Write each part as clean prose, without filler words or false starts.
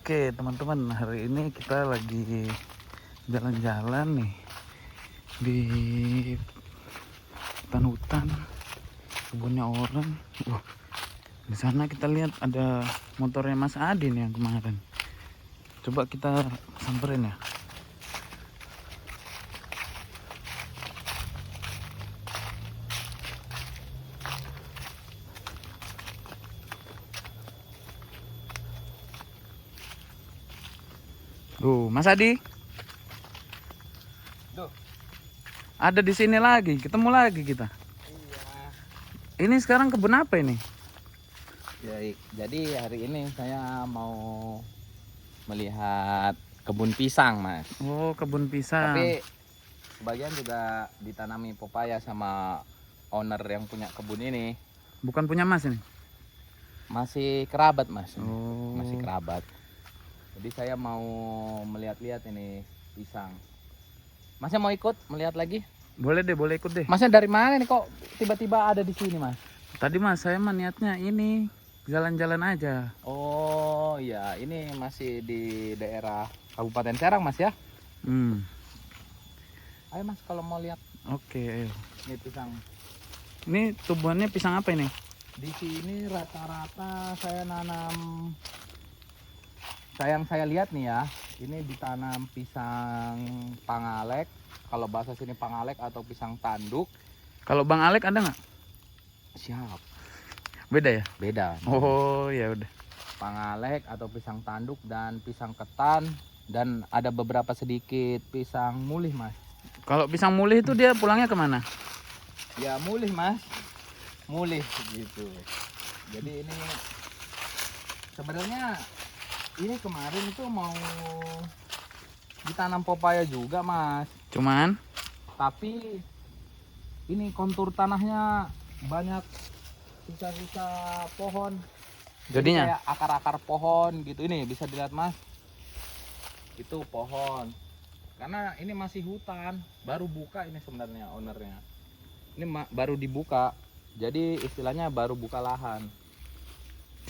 Oke teman-teman, hari ini kita lagi jalan-jalan nih di hutan-hutan kebunnya orang. Di sana kita lihat ada motornya Mas Adi nih yang kemarin. Coba kita samperin ya. Mas Adi. Duh. Ada di sini lagi, ketemu lagi kita. Iya. Ini sekarang kebun apa ini? Jadi hari ini saya mau melihat kebun pisang, Mas. Oh, kebun pisang. Tapi sebagian juga ditanami pepaya sama owner yang punya kebun ini. Bukan punya Mas ini? Masih kerabat, Mas. Oh. Masih kerabat. Jadi saya mau melihat-lihat ini pisang. Masnya mau ikut melihat lagi? Boleh deh, boleh ikut deh. Masnya dari mana nih kok tiba-tiba ada di sini, Mas? Tadi Mas, saya mah niatnya ini jalan-jalan aja. Oh iya, ini masih di daerah Kabupaten Serang, Mas ya? Ayo Mas, kalau mau lihat. Oke, ayo. Ini pisang. Ini tumbuhannya pisang apa ini? Di sini rata-rata saya nanam. Yang saya lihat nih ya, ini ditanam pisang pangalek. Kalau bahasa sini pangalek atau pisang tanduk. Kalau Bang Alek ada nggak? Siap. Beda ya? Beda. Oh ya udah. Pangalek atau pisang tanduk dan pisang ketan, dan ada beberapa sedikit pisang mulih, Mas. Kalau pisang mulih itu dia pulangnya kemana? Ya mulih, Mas. Mulih gitu. Jadi ini sebenarnya ini kemarin itu mau ditanam pepaya juga, Mas. Cuman Tapi ini kontur tanahnya banyak sisa-sisa pohon. Jadi jadinya kayak akar-akar pohon gitu. Ini bisa dilihat, Mas. Itu pohon. Karena ini masih hutan, baru buka ini sebenarnya ownernya. Ini baru dibuka. Jadi istilahnya baru buka lahan.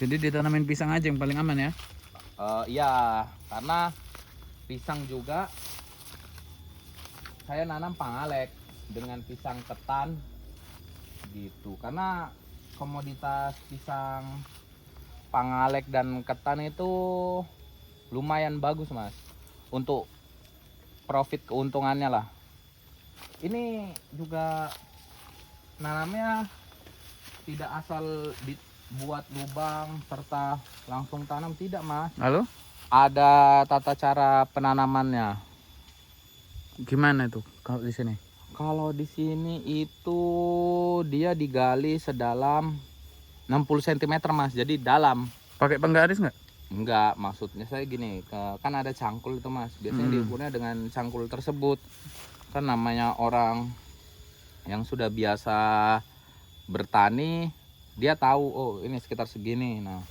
jadi ditanamin pisang aja yang paling aman ya. Iya, karena pisang juga saya nanam pangalek dengan pisang ketan gitu. Karena komoditas pisang pangalek dan ketan itu lumayan bagus, Mas, untuk profit keuntungannya lah. Ini juga nanamnya tidak asal dibuat lubang serta langsung tanam, tidak, Mas. Halo? Ada tata cara penanamannya. Gimana itu kalau di sini? Kalau di sini itu dia digali sedalam 60 cm, Mas. Jadi dalam. Pakai penggaris nggak? Enggak, maksudnya saya gini, kan ada cangkul itu, Mas. Biasanya diukurnya dengan cangkul tersebut. Kan namanya orang yang sudah biasa bertani, dia tahu, oh ini sekitar segini. Nah,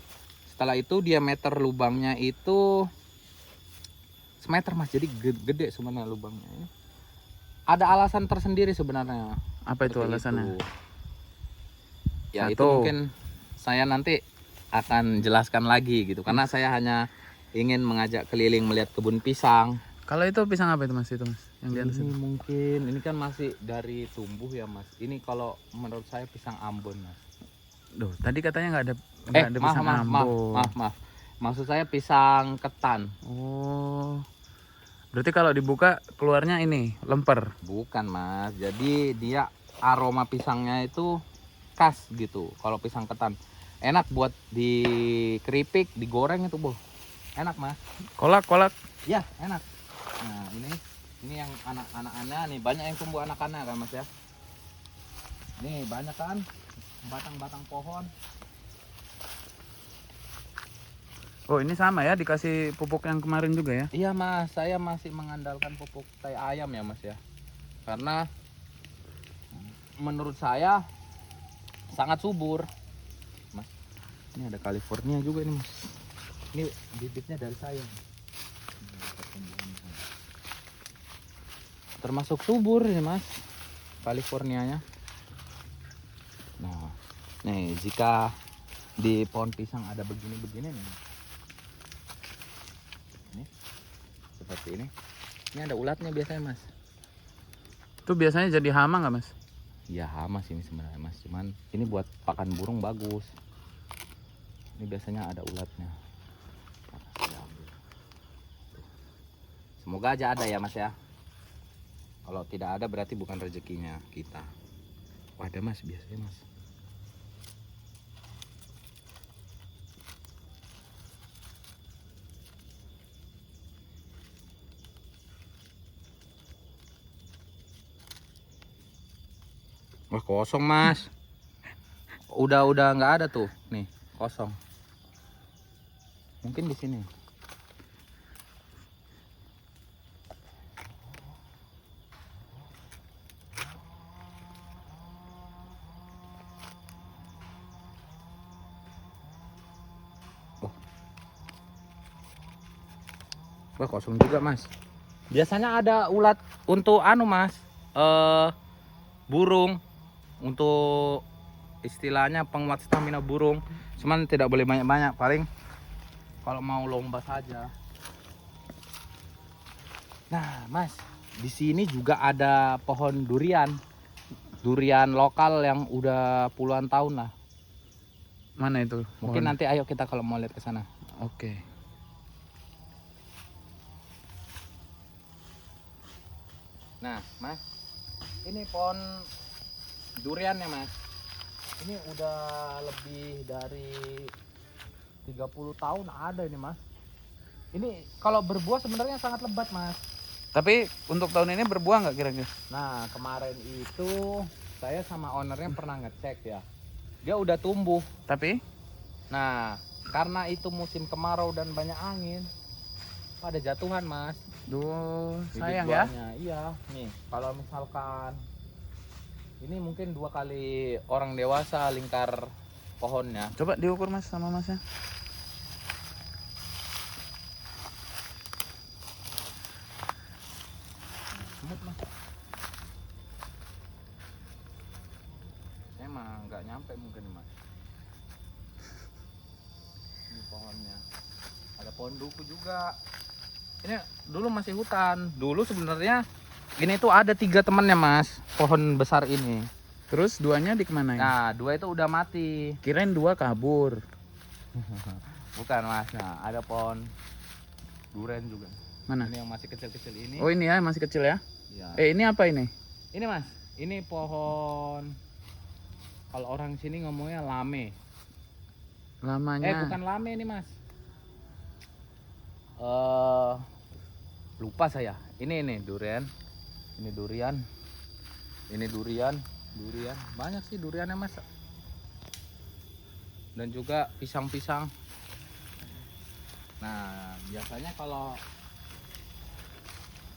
setelah itu diameter lubangnya itu semeter, Mas. Jadi gede sebenarnya lubangnya. Ada alasan tersendiri sebenarnya. Apa itu Seperti alasannya? itu. Ya itu Satu. mungkin saya nanti akan jelaskan lagi gitu, karena saya hanya ingin mengajak keliling melihat kebun pisang. Kalau itu pisang apa itu Mas, itu Mas? Yang di atas Ini itu? mungkin ini kan masih dari tumbuh ya, Mas. Ini kalau menurut saya pisang Ambon, Mas. Duh, tadi katanya nggak ada pisang Ambon. maaf. Maksud saya pisang ketan. Oh. Berarti kalau dibuka keluarnya ini lemper. Bukan, Mas. Jadi dia aroma pisangnya itu khas gitu. Kalau pisang ketan enak buat di keripik, digoreng itu, boh. Enak, Mas. Kolak. Ya, enak. Nah, ini yang anak-anaknya nih, banyak yang tumbuh anak-anak kan, Mas ya. Nih, banyak kan batang-batang pohon. Oh, ini sama ya, dikasih pupuk yang kemarin juga ya? Iya, Mas, saya masih mengandalkan pupuk tai ayam ya, Mas ya. Karena menurut saya sangat subur. Mas, ini ada California juga ini, Mas. Ini bibitnya dari saya. Termasuk subur ya, Mas, Californianya. Nah, nih jika di pohon pisang ada begini-begini nih, seperti ini. Ini ada ulatnya biasanya mas. Itu biasanya jadi hama nggak mas? Ya hama sih ini sebenarnya mas, cuman ini buat pakan burung bagus. Ini biasanya ada ulatnya. Saya ambil. Semoga aja ada ya mas ya. Kalau tidak ada berarti bukan rezekinya kita. Wah, ada mas biasanya mas. Wah kosong mas. Udah nggak ada tuh, nih kosong. Mungkin di sini. Oh. Wah kosong juga mas. Biasanya ada ulat untuk anu mas, burung, untuk istilahnya penguat stamina burung. Cuman tidak boleh banyak-banyak, paling kalau mau lomba saja. Nah mas, di sini juga ada pohon durian, durian lokal yang udah puluhan tahun lah. Mana itu? Mungkin Pohon. nanti ayo kita kalau mau lihat ke sana. Oke. Nah mas, ini pohon durian ya mas. Ini udah lebih dari 30 tahun ada ini mas. Ini kalau berbuah sebenarnya sangat lebat mas. Tapi untuk tahun ini berbuah nggak kira-kira? Nah kemarin itu saya sama ownernya pernah ngecek ya, dia udah tumbuh. Tapi Nah karena itu musim kemarau dan banyak angin, pada jatuhan mas. duh, Bibit sayang ya. buahnya. Iya nih, kalau misalkan ini mungkin 2 kali orang dewasa lingkar pohonnya. Coba diukur mas sama masnya. Semut mas. Saya mah nggak nyampe mungkin mas. Ini pohonnya. Ada pohon duku juga. Ini dulu masih hutan. Dulu sebenarnya ini tuh ada 3 temannya mas, pohon besar ini. Terus duanya dikemanain? Nah 2 itu udah mati. Kirain 2 kabur. Bukan mas. Nah ada pohon duren juga. Mana? Ini yang masih kecil-kecil ini. Oh ini ya, masih kecil ya. Ya. Ini apa ini? Ini mas, ini pohon, kalau orang sini ngomongnya lame. Lamanya. Bukan lame ini mas. Lupa saya. Ini durian. Ini durian. Ini durian. Durian. Banyak sih duriannya mas. Dan juga pisang-pisang. Nah biasanya kalau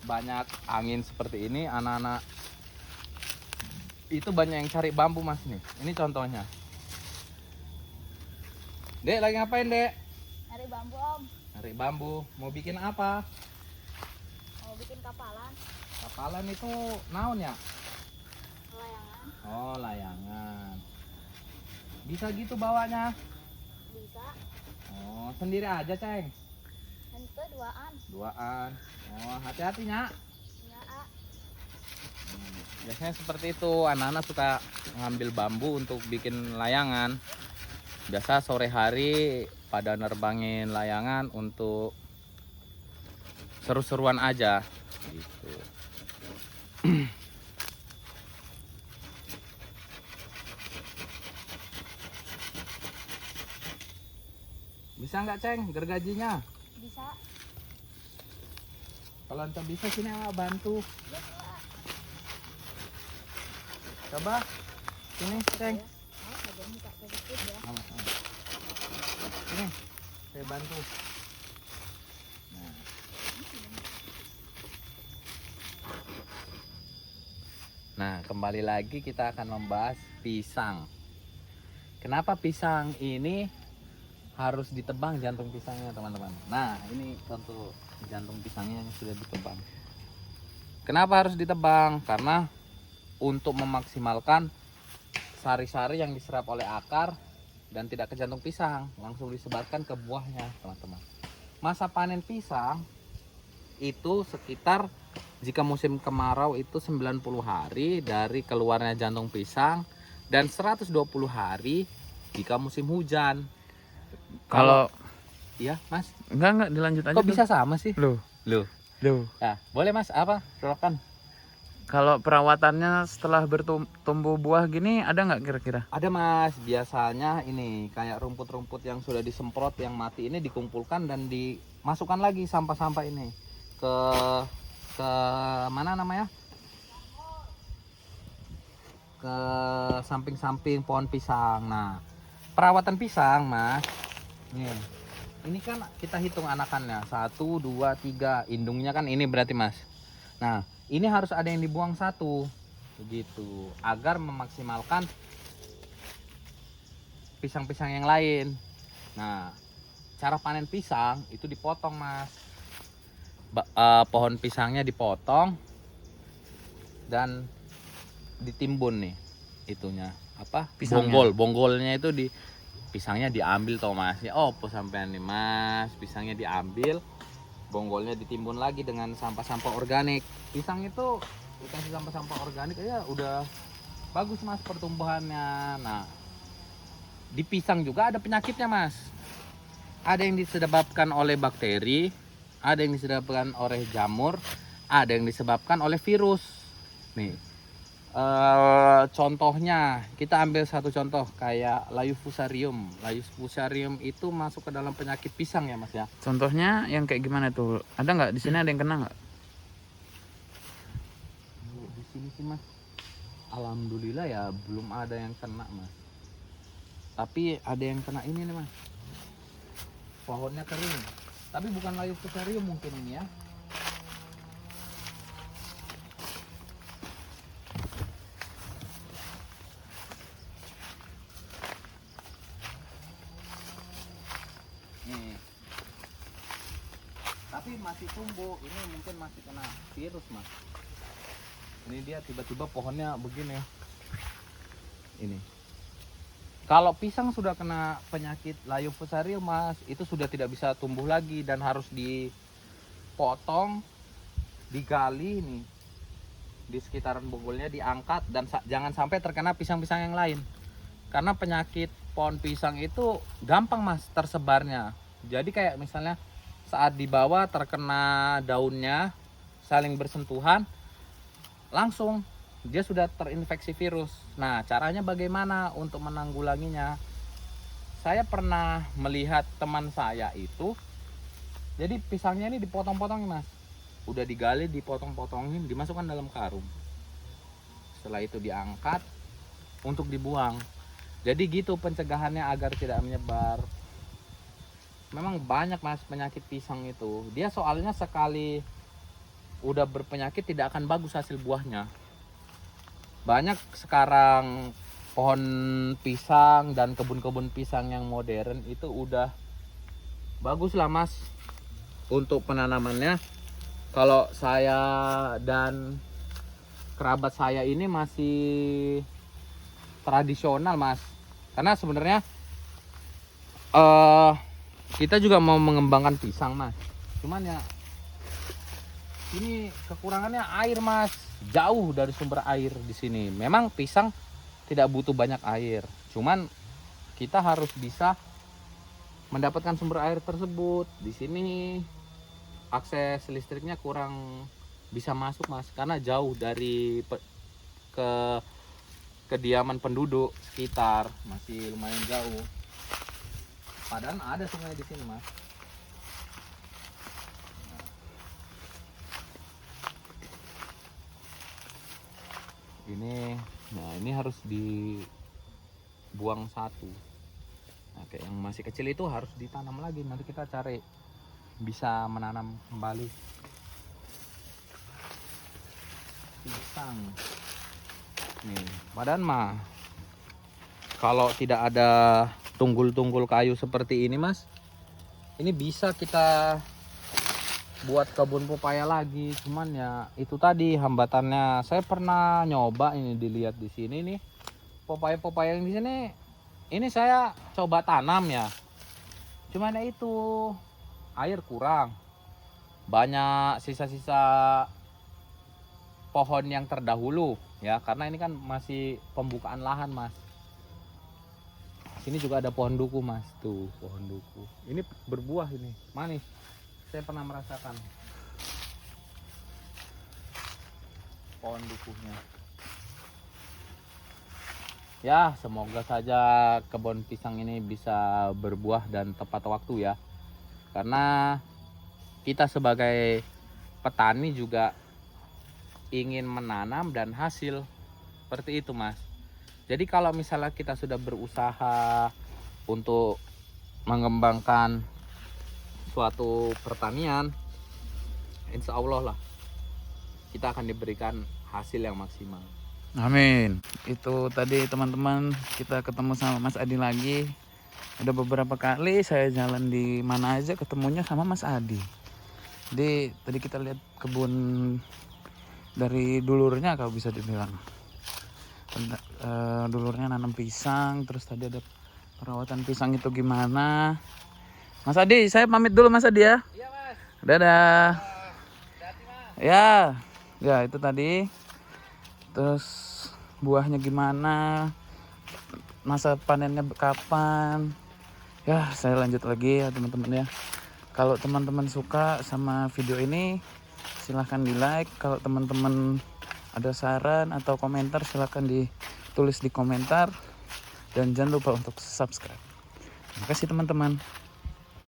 banyak angin seperti ini, anak-anak itu banyak yang cari bambu mas nih. Ini contohnya. Dek lagi ngapain dek? Cari bambu om, Cari bambu. Mau bikin apa? mau bikin kapalan, Kapalan itu naon ya? layangan, Oh layangan. Bisa gitu bawanya? bisa, Oh sendiri aja ceng? ente duaan, Duaan. Oh hati-hatinya. ya a, Biasanya seperti itu, anak-anak suka ngambil bambu untuk bikin layangan. Biasa sore hari pada nerbangin layangan untuk seru-seruan aja gitu. Bisa nggak ceng gergajinya? bisa, Kalau ente bisa sini Aa bantu. ya a, Coba sini ceng. oh ada buka sedikit ya, Sama-sama. Ini saya bantu. Nah. Nah, kembali lagi kita akan membahas pisang. Kenapa pisang ini harus ditebang jantung pisangnya, teman-teman? Nah, ini contoh jantung pisangnya yang sudah ditebang. Kenapa harus ditebang? Karena untuk memaksimalkan sari-sari yang diserap oleh akar dan tidak ke jantung pisang, langsung disebarkan ke buahnya, teman-teman. Masa panen pisang itu sekitar, jika musim kemarau itu 90 hari dari keluarnya jantung pisang, dan 120 hari jika musim hujan. Kalau Iya Mas, enggak dilanjut aja kok tuh. bisa sama sih? Loh, Loh, nah, boleh Mas, apa? Silakan. kalau perawatannya setelah bertumbuh buah gini ada nggak kira-kira? Ada Mas, biasanya ini kayak rumput-rumput yang sudah disemprot yang mati ini dikumpulkan dan dimasukkan lagi sampah-sampah ini ke ke mana namanya? Ke samping-samping pohon pisang. Nah, perawatan pisang Mas. Nih. Ini kan kita hitung anakannya 1, 2, 3, indungnya kan ini berarti Mas. Nah, ini harus ada yang dibuang satu, begitu, agar memaksimalkan pisang-pisang yang lain. Nah, cara panen pisang itu dipotong Mas. Pohon pisangnya dipotong dan ditimbun nih, itunya apa? Pisangnya. Bonggolnya itu di pisangnya diambil toh Mas. Ya opo sampean nih Mas, pisangnya diambil, bonggolnya ditimbun lagi dengan sampah-sampah organik. Pisang itu dikasih sampah-sampah organik aja udah bagus Mas pertumbuhannya. Nah, di pisang juga ada penyakitnya Mas. Ada yang disebabkan oleh bakteri, ada yang disebabkan oleh jamur, ada yang disebabkan oleh virus. Nih, contohnya kita ambil satu contoh kayak layu fusarium. Layu fusarium itu masuk ke dalam penyakit pisang ya Mas ya. Contohnya yang kayak gimana tuh? Ada nggak di sini ada yang kena nggak? Di sini sih Mas, alhamdulillah ya belum ada yang kena Mas. Tapi ada yang kena ini nih Mas. Pohonnya kering. Tapi bukan layu fusarium mungkin ini ya. Nih. Tapi masih tumbuh, ini mungkin masih kena virus Mas. Ini dia tiba-tiba pohonnya begini ya. Ini. Kalau pisang sudah kena penyakit layu fusarium Mas, itu sudah tidak bisa tumbuh lagi dan harus dipotong, digali nih. Di sekitaran bonggolnya diangkat dan jangan sampai terkena pisang-pisang yang lain. Karena penyakit pohon pisang itu gampang Mas tersebarnya. Jadi kayak misalnya saat dibawa terkena daunnya, saling bersentuhan, langsung dia sudah terinfeksi virus. Nah, caranya bagaimana untuk menanggulanginya? Saya pernah melihat teman saya itu, jadi pisangnya ini dipotong-potong Mas. Udah digali, dipotong-potongin, dimasukkan dalam karung. Setelah itu diangkat untuk dibuang. Jadi gitu pencegahannya agar tidak menyebar. Memang banyak Mas penyakit pisang itu. Dia soalnya sekali udah berpenyakit tidak akan bagus hasil buahnya. Banyak sekarang pohon pisang dan kebun-kebun pisang yang modern itu udah bagus lah Mas untuk penanamannya. Kalau saya dan kerabat saya ini masih tradisional Mas, karena sebenarnya kita juga mau mengembangkan pisang Mas, cuman ya ini kekurangannya air Mas, jauh dari sumber air di sini. Memang pisang tidak butuh banyak air, cuman kita harus bisa mendapatkan sumber air tersebut. Di sini akses listriknya kurang bisa masuk Mas, karena jauh dari ke kediaman penduduk sekitar, masih lumayan jauh. Padahal ada sungai di sini Mas. Ini harus dibuang satu. Nah, kayak yang masih kecil itu harus ditanam lagi. Nanti kita cari bisa menanam kembali pisang. Nih, badan mah kalau tidak ada tunggul-tunggul kayu seperti ini Mas, ini bisa kita buat kebun pepaya lagi. Cuman ya itu tadi hambatannya. Saya pernah nyoba ini, dilihat di sini nih pepaya yang di sini. Ini saya coba tanam ya. Cuman ya itu air kurang, banyak sisa-sisa pohon yang terdahulu ya, karena ini kan masih pembukaan lahan Mas. Sini juga ada pohon duku Mas, tuh pohon duku. Ini berbuah ini, manis. Saya pernah merasakan pohon dukunya. Ya, semoga saja kebun pisang ini bisa berbuah dan tepat waktu ya. Karena kita sebagai petani juga ingin menanam dan hasil. Seperti itu Mas. Jadi kalau misalnya kita sudah berusaha untuk mengembangkan suatu pertanian, insya Allah lah kita akan diberikan hasil yang maksimal. Amin. Itu tadi teman-teman, kita ketemu sama Mas Adi lagi. Udah beberapa kali saya jalan di mana aja ketemunya sama Mas Adi. Jadi tadi kita lihat kebun dari dulurnya kalau bisa dibilang. Dulurnya nanam pisang, terus tadi ada perawatan pisang itu gimana. Mas Adi, saya pamit dulu Mas Adi ya. Iya Mas. Dadah. Hati-hati Mas. Ya itu tadi. Terus buahnya gimana, masa panennya kapan. Ya saya lanjut lagi ya teman-teman ya. Kalau teman-teman suka sama video ini silahkan di like. Kalau teman-teman ada saran atau komentar silahkan ditulis di komentar. Dan jangan lupa untuk subscribe. Terima kasih teman-teman.